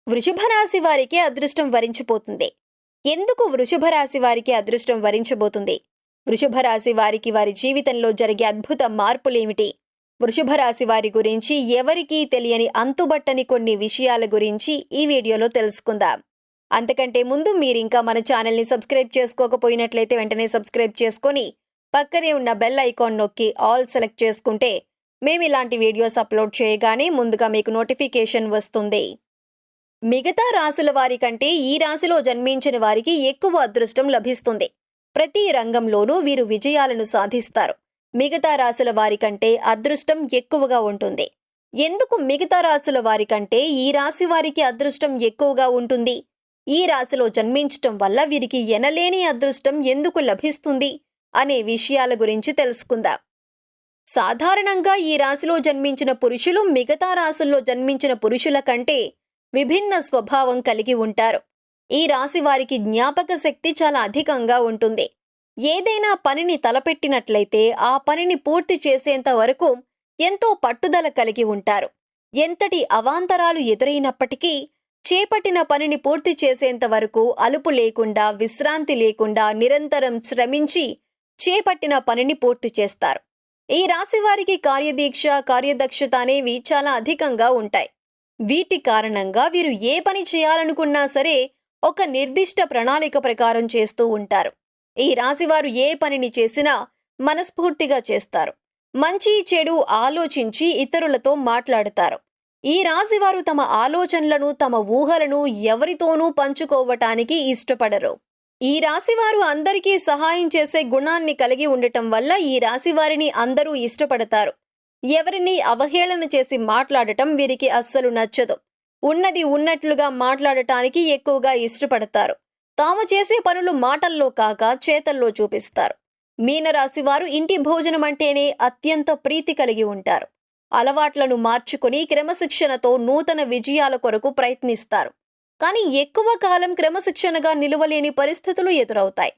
వృషభ రాశి వారికి అదృష్టం వరించిపోతుంది. ఎందుకు వృషభ రాశి వారికి అదృష్టం వరించబోతుంది? వృషభ రాశి వారికి వారి జీవితంలో జరిగే అద్భుత మార్పులేమిటి? వృషభ రాశి వారి గురించి ఎవరికీ తెలియని అంతుబట్టని కొన్ని విషయాల గురించి ఈ వీడియోలో తెలుసుకుందాం. అంతకంటే ముందు మీరింకా మన ఛానల్ని సబ్స్క్రైబ్ చేసుకోకపోయినట్లయితే వెంటనే సబ్స్క్రైబ్ చేసుకొని పక్కనే ఉన్న బెల్ ఐకాన్ నొక్కి ఆల్ సెలెక్ట్ చేసుకుంటే మేము ఇలాంటి వీడియోస్ అప్లోడ్ చేయగానే ముందుగా మీకు నోటిఫికేషన్ వస్తుంది. మిగతా రాశుల వారి కంటే ఈ రాశిలో జన్మించిన వారికి ఎక్కువ అదృష్టం లభిస్తుంది. ప్రతి రంగంలోనూ వీరు విజయాలను సాధిస్తారు. మిగతా రాశుల వారి కంటే అదృష్టం ఎక్కువగా ఉంటుంది. ఎందుకు మిగతా రాశుల వారి కంటే ఈ రాశి వారికి అదృష్టం ఎక్కువగా ఉంటుంది? ఈ రాశిలో జన్మించటం వల్ల వీరికి ఎనలేని అదృష్టం ఎందుకు లభిస్తుంది అనే విషయాల గురించి తెలుసుకుందాం. సాధారణంగా ఈ రాశిలో జన్మించిన పురుషులు మిగతా రాశుల్లో జన్మించిన పురుషుల కంటే విభిన్న స్వభావం కలిగి ఉంటారు. ఈ రాశి వారికి జ్ఞాపక శక్తి చాలా అధికంగా ఉంటుంది. ఏదైనా పనిని తలపెట్టినట్లయితే ఆ పనిని పూర్తి చేసేంత వరకు ఎంతో పట్టుదల కలిగి ఉంటారు. ఎంతటి అవాంతరాలు ఎదురైనప్పటికీ చేపట్టిన పనిని పూర్తి చేసేంత వరకు అలుపు లేకుండా, విశ్రాంతి లేకుండా నిరంతరం శ్రమించి చేపట్టిన పనిని పూర్తి చేస్తారు. ఈ రాశి వారికి కార్యదీక్ష, కార్యదక్షత అనేవి చాలా అధికంగా ఉంటాయి. వీటి కారణంగా వీరు ఏ పని చేయాలనుకున్నా సరే ఒక నిర్దిష్ట ప్రణాళిక ప్రకారం చేస్తూ ఉంటారు. ఈ రాశివారు ఏ పనిని చేసినా మనస్ఫూర్తిగా చేస్తారు. మంచి చెడు ఆలోచించి ఇతరులతో మాట్లాడతారు. ఈ రాశివారు తమ ఆలోచనలను, తమ ఊహలను ఎవరితోనూ పంచుకోవటానికి ఇష్టపడరు. ఈ రాశివారు అందరికీ సహాయం చేసే గుణాన్ని కలిగి ఉండటం వల్ల ఈ రాశివారిని అందరూ ఇష్టపడతారు. ఎవరిని అవహేళన చేసి మాట్లాడటం వీరికి అస్సలు నచ్చదు. ఉన్నది ఉన్నట్లుగా మాట్లాడటానికి ఎక్కువగా ఇష్టపడతారు. తాము చేసే పనులు మాటల్లో కాక చేతల్లో చూపిస్తారు. మీనరాశివారు ఇంటి భోజనం అంటేనే అత్యంత ప్రీతి కలిగి ఉంటారు. అలవాట్లను మార్చుకుని క్రమశిక్షణతో నూతన విజయాల కొరకు ప్రయత్నిస్తారు. కానీ ఎక్కువ కాలం క్రమశిక్షణగా నిలవలేని పరిస్థితులు ఎదురవుతాయి.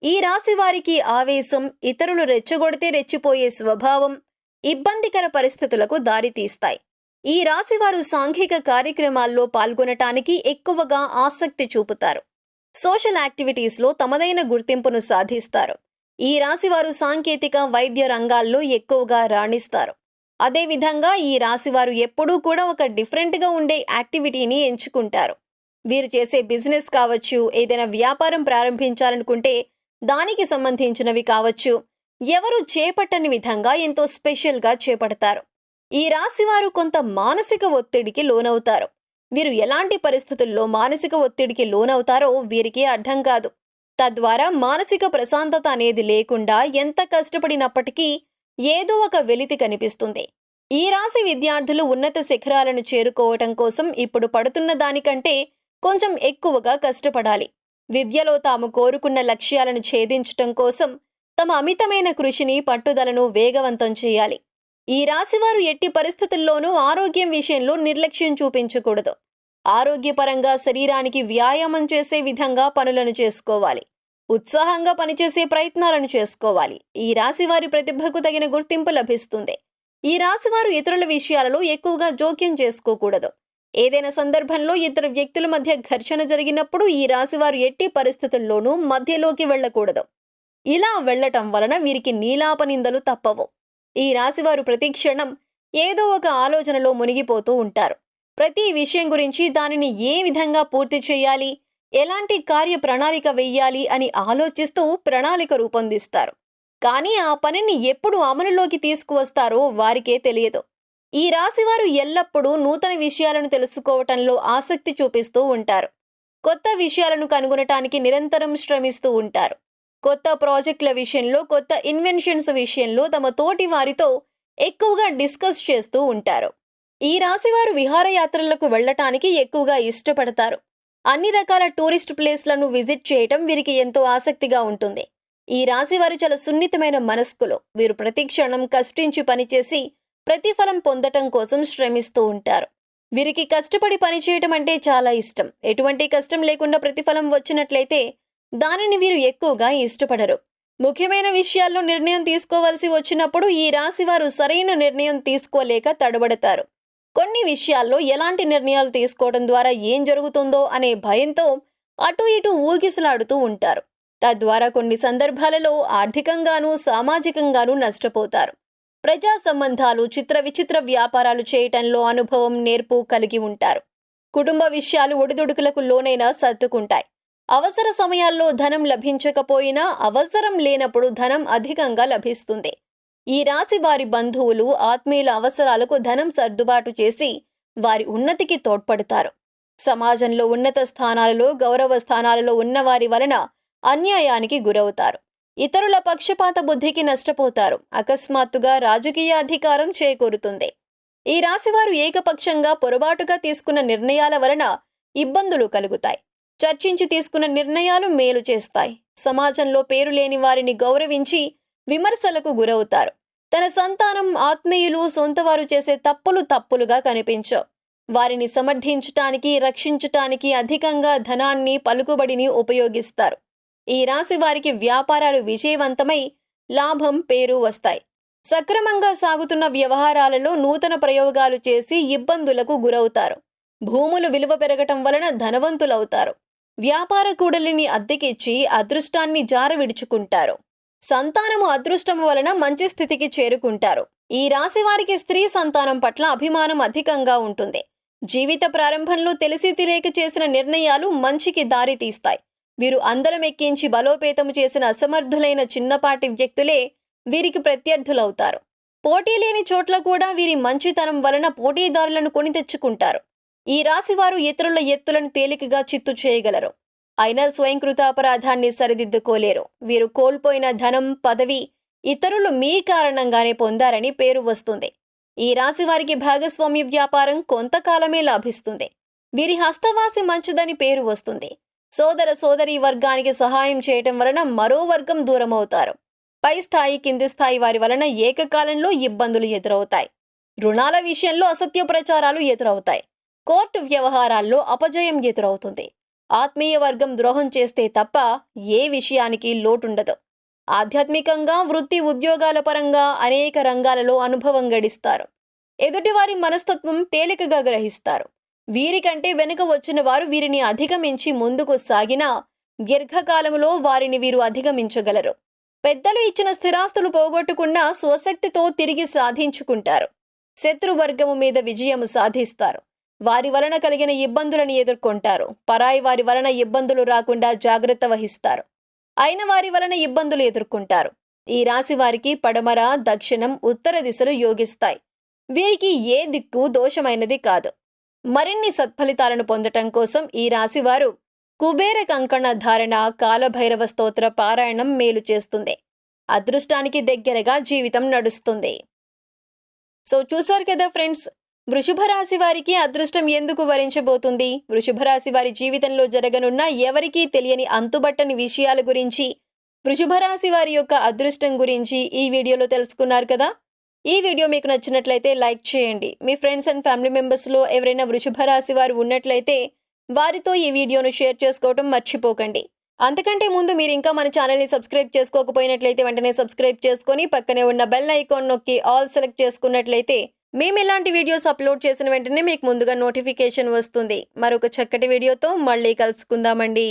ఈ రాశి వారికి ఆవేశం, ఇతరులు రెచ్చగొడితే రెచ్చిపోయే స్వభావం ఇబ్బందికర పరిస్థితులకు దారితీస్తాయి. ఈ రాశివారు సాంఘిక కార్యక్రమాల్లో పాల్గొనటానికి ఎక్కువగా ఆసక్తి చూపుతారు. సోషల్ యాక్టివిటీస్లో తమదైన గుర్తింపును సాధిస్తారు. ఈ రాశివారు సాంకేతిక, వైద్య రంగాల్లో ఎక్కువగా రాణిస్తారు. అదేవిధంగా ఈ రాశివారు ఎప్పుడూ కూడా ఒక డిఫరెంట్గా ఉండే యాక్టివిటీని ఎంచుకుంటారు. వీరు చేసే బిజినెస్ కావచ్చు, ఏదైనా వ్యాపారం ప్రారంభించాలనుకుంటే దానికి సంబంధించినవి కావచ్చు, ఎవరు చేపట్టని విధంగా ఎంతో స్పెషల్గా చేపడతారు. ఈ రాశివారు కొంత మానసిక ఒత్తిడికి లోనవుతారు. వీరు ఎలాంటి పరిస్థితుల్లో మానసిక ఒత్తిడికి లోనవుతారో వీరికి అర్థం కాదు. తద్వారా మానసిక ప్రశాంతత అనేది లేకుండా ఎంత కష్టపడినప్పటికీ ఏదో ఒక వెలితి కనిపిస్తుంది. ఈ రాశి విద్యార్థులు ఉన్నత శిఖరాలను చేరుకోవటం కోసం ఇప్పుడు పడుతున్న దానికంటే కొంచెం ఎక్కువగా కష్టపడాలి. విద్యలో తాము కోరుకున్న లక్ష్యాలను ఛేదించటం కోసం తమ అమితమైన కృషిని, పట్టుదలను వేగవంతం చేయాలి. ఈ రాశివారు ఎట్టి పరిస్థితుల్లోనూ ఆరోగ్యం విషయంలో నిర్లక్ష్యం చూపించకూడదు. ఆరోగ్యపరంగా శరీరానికి వ్యాయామం చేసే విధంగా పనులను చేసుకోవాలి. ఉత్సాహంగా పనిచేసే ప్రయత్నాలను చేసుకోవాలి. ఈ రాశివారి ప్రతిభకు తగిన గుర్తింపు లభిస్తుంది. ఈ రాశివారు ఇతరుల విషయాలలో ఎక్కువగా జోక్యం చేసుకోకూడదు. ఏదైనా సందర్భంలో ఇద్దరు వ్యక్తుల మధ్య ఘర్షణ జరిగినప్పుడు ఈ రాశివారు ఎట్టి పరిస్థితుల్లోనూ మధ్యలోకి వెళ్ళకూడదు. ఇలా వెళ్లటం వలన వీరికి నీలాపనిందలు తప్పవు. ఈ రాశివారు ప్రతి క్షణం ఏదో ఒక ఆలోచనలో మునిగిపోతూ ఉంటారు. ప్రతి విషయం గురించి దానిని ఏ విధంగా పూర్తి చేయాలి, ఎలాంటి కార్య ప్రణాళిక వెయ్యాలి అని ఆలోచిస్తూ ప్రణాళిక రూపొందిస్తారు. కానీ ఆ పనిని ఎప్పుడు అమలులోకి తీసుకువస్తారో వారికే తెలియదు. ఈ రాశివారు ఎల్లప్పుడూ నూతన విషయాలను తెలుసుకోవటంలో ఆసక్తి చూపిస్తూ ఉంటారు. కొత్త విషయాలను కనుగొనటానికి నిరంతరం శ్రమిస్తూ ఉంటారు. కొత్త ప్రాజెక్టుల విషయంలో, కొత్త ఇన్వెన్షన్స్ విషయంలో తమ తోటి వారితో ఎక్కువగా డిస్కస్ చేస్తూ ఉంటారు. ఈ రాశివారు విహారయాత్రలకు వెళ్లటానికి ఎక్కువగా ఇష్టపడతారు. అన్ని రకాల టూరిస్ట్ ప్లేస్లను విజిట్ చేయటం వీరికి ఎంతో ఆసక్తిగా ఉంటుంది. ఈ రాశివారు చాలా సున్నితమైన మనస్కులు. వీరు ప్రతి క్షణం కష్టించి పనిచేసి ప్రతిఫలం పొందటం కోసం శ్రమిస్తూ ఉంటారు. వీరికి కష్టపడి పనిచేయటం అంటే చాలా ఇష్టం. ఎటువంటి కష్టం లేకుండా ప్రతిఫలం వచ్చినట్లయితే దానిని వీరు ఎక్కువగా ఇష్టపడరు. ముఖ్యమైన విషయాల్లో నిర్ణయం తీసుకోవాల్సి వచ్చినప్పుడు ఈ రాశివారు సరైన నిర్ణయం తీసుకోలేక తడబడతారు. కొన్ని విషయాల్లో ఎలాంటి నిర్ణయాలు తీసుకోవడం ద్వారా ఏం జరుగుతుందో అనే భయంతో అటు ఇటు ఊగిసలాడుతూ ఉంటారు. తద్వారా కొన్ని సందర్భాలలో ఆర్థికంగానూ సామాజికంగానూ నష్టపోతారు. ప్రజా సంబంధాలు, చిత్ర విచిత్ర వ్యాపారాలు చేయటంలో అనుభవం, నేర్పు కలిగి ఉంటారు. కుటుంబ విషయాలు ఒడిదుడుకులకు లోనైనా సర్దుకుంటాయి. అవసర సమయాల్లో ధనం లభించకపోయినా అవసరం లేనప్పుడు ధనం అధికంగా లభిస్తుంది. ఈ రాశి వారి బంధువులు, ఆత్మీయుల అవసరాలకు ధనం సర్దుబాటు చేసి వారి ఉన్నతికి తోడ్పడతారు. సమాజంలో ఉన్నత స్థానాలలో, గౌరవ స్థానాలలో ఉన్నవారి వలన అన్యాయానికి గురవుతారు. ఇతరుల పక్షపాత బుద్ధికి నష్టపోతారు. అకస్మాత్తుగా రాజకీయ అధికారం చేకూరుతుంది. ఈ రాశివారు ఏకపక్షంగా పొరపాటుగా తీసుకున్న నిర్ణయాల వలన ఇబ్బందులు కలుగుతాయి. చర్చించి తీసుకున్న నిర్ణయాలు మేలు చేస్తాయి. సమాజంలో పేరు లేని వారిని గౌరవించి విమర్శలకు గురవుతారు. తన సంతానం, ఆత్మీయులు, సొంతవారు చేసే తప్పులుగా కనిపించవు. వారిని సమర్థించటానికి, రక్షించటానికి అధికంగా ధనాన్ని, పలుకుబడిని ఉపయోగిస్తారు. ఈ రాశి వారికి వ్యాపారాలు విజయవంతమై లాభం, పేరు వస్తాయి. సక్రమంగా సాగుతున్న వ్యవహారాలలో నూతన ప్రయోగాలు చేసి ఇబ్బందులకు గురవుతారు. భూములు విలువ పెరగటం వలన ధనవంతులవుతారు. వ్యాపార కూడలిని అద్దెకిచ్చి అదృష్టాన్ని జార విడుచుకుంటారు. సంతానము అదృష్టము వలన మంచి స్థితికి చేరుకుంటారు. ఈ రాశి వారికి స్త్రీ సంతానం పట్ల అభిమానం అధికంగా ఉంటుంది. జీవిత ప్రారంభంలో తెలిసి తెలియక చేసిన నిర్ణయాలు మంచికి దారి తీస్తాయి. వీరు అందరం ఎక్కించి బలోపేతము చేసిన అసమర్థులైన చిన్నపాటి వ్యక్తులే వీరికి ప్రత్యర్థులవుతారు. పోటీ లేని చోట్ల కూడా వీరి మంచితనం వలన పోటీదారులను కొని తెచ్చుకుంటారు. ఈ రాశివారు ఇతరుల ఎత్తులను తేలికగా చిత్తు చేయగలరు. అయినా స్వయంకృత అపరాధాన్ని సరిదిద్దుకోలేరు. వీరు కోల్పోయిన ధనం, పదవి ఇతరులు మీ కారణంగానే పొందారని పేరు వస్తుంది. ఈ రాశి వారికి భాగస్వామ్య వ్యాపారం కొంతకాలమే లాభిస్తుంది. వీరి హస్తవాసి మంచిదని పేరు వస్తుంది. సోదర సోదరీ వర్గానికి సహాయం చేయటం వలన మరో వర్గం దూరమవుతారు. పై స్థాయి, కింది స్థాయి వారి వలన ఏకకాలంలో ఇబ్బందులు ఎదురవుతాయి. రుణాల విషయంలో అసత్య ప్రచారాలు ఎదురవుతాయి. కోర్టు వ్యవహారాల్లో అపజయం ఎదురవుతుంది. ఆత్మీయ వర్గం ద్రోహం చేస్తే తప్ప ఏ విషయానికి లోటుండదు. ఆధ్యాత్మికంగా, వృత్తి, ఉద్యోగాల పరంగా అనేక రంగాలలో అనుభవం గడిస్తారు. ఎదుటివారి మనస్తత్వం తేలికగా గ్రహిస్తారు. వీరికంటే వెనుక వచ్చిన వారు వీరిని అధిగమించి ముందుకు సాగినా దీర్ఘకాలంలో వారిని వీరు అధిగమించగలరు. పెద్దలు ఇచ్చిన స్థిరాస్తులు పోగొట్టుకున్నా స్వశక్తితో తిరిగి సాధించుకుంటారు. శత్రువర్గము మీద విజయం సాధిస్తారు. వారి వలన కలిగిన ఇబ్బందులను ఎదుర్కొంటారు. పరాయి వారి వలన ఇబ్బందులు రాకుండా జాగ్రత్త వహిస్తారు. అయిన వారి వలన ఇబ్బందులు ఎదుర్కొంటారు. ఈ రాశి వారికి పడమర, దక్షిణం, ఉత్తర దిశలు యోగిస్తాయి. వీరికి ఏ దిక్కు దోషమైనది కాదు. మరిన్ని సత్ఫలితాలను పొందటం కోసం ఈ రాశివారు కుబేర కంకణ ధారణ, కాలభైరవ స్తోత్ర పారాయణం మేలు చేస్తుంది. అదృష్టానికి దగ్గరగా జీవితం నడుస్తుంది. సో చూసారు కదా ఫ్రెండ్స్, వృషభ రాశి వారికి అదృష్టం ఎందుకు వరించబోతుంది, వృషభ రాశి వారి జీవితంలో జరగనున్న ఎవరికీ తెలియని అంతుబట్టని విషయాల గురించి, వృషభ రాశి వారి యొక్క అదృష్టం గురించి ఈ వీడియోలో తెలుసుకున్నారు కదా. ఈ వీడియో మీకు నచ్చినట్లయితే లైక్ చేయండి. మీ ఫ్రెండ్స్ అండ్ ఫ్యామిలీ మెంబర్స్లో ఎవరైనా వృషభ రాశి వారు ఉన్నట్లయితే వారితో ఈ వీడియోను షేర్ చేసుకోవడం మర్చిపోకండి. అంతకంటే ముందు మీరు ఇంకా మన ఛానల్ని సబ్స్క్రైబ్ చేసుకోకపోయినట్లయితే వెంటనే సబ్స్క్రైబ్ చేసుకొని పక్కనే ఉన్న బెల్ ఐకాన్ నొక్కి ఆల్ సెలెక్ట్ చేసుకున్నట్లయితే మేము ఇలాంటి వీడియోస్ అప్లోడ్ చేసిన వెంటనే మీకు ముందుగా నోటిఫికేషన్ వస్తుంది. మరొక చక్కటి వీడియోతో మళ్ళీ కలుసుకుందామండి.